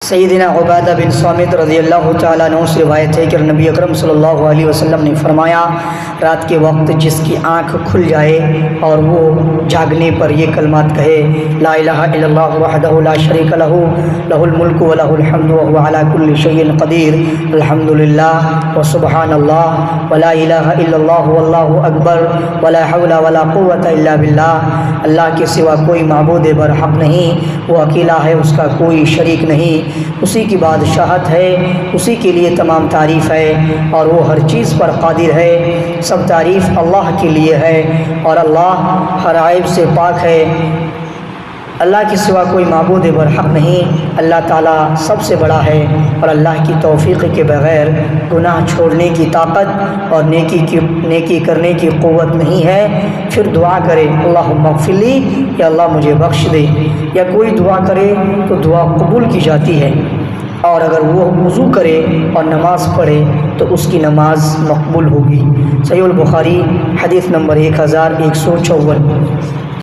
سیدنا عبادہ بن صامت رضی اللہ تعالیٰ عنہ سے روایت ہے کہ نبی اکرم صلی اللہ علیہ وسلم نے فرمایا، رات کے وقت جس کی آنکھ کھل جائے اور وہ جاگنے پر یہ کلمات کہے، لا الہ الا اللہ وحدہ لا شریک لہ لہ الملک و لہ الحمد وہو علی کل شیء قدیر، الحمد للہ وسبحان اللہ ولا الہ الا اللہ واللہ اکبر ولا حول ولا قوۃ الا باللہ، اللہ کے سوا کوئی معبود برحق نہیں، وہ اکیلا ہے، اس کا کوئی شریک نہیں، اسی کی بادشاہت ہے، اسی کے لیے تمام تعریف ہے اور وہ ہر چیز پر قادر ہے، سب تعریف اللہ کے لیے ہے اور اللہ ہر عیب سے پاک ہے، اللہ کے سوا کوئی معبود برحق نہیں، اللہ تعالیٰ سب سے بڑا ہے اور اللہ کی توفیق کے بغیر گناہ چھوڑنے کی طاقت اور نیکی کرنے کی قوت نہیں ہے۔ پھر دعا کرے اللہم اغفر لی، یا اللہ مجھے بخش دے، یا کوئی دعا کرے تو دعا قبول کی جاتی ہے، اور اگر وہ وضو کرے اور نماز پڑھے تو اس کی نماز مقبول ہوگی۔ صحیح البخاری حدیث نمبر 1154۔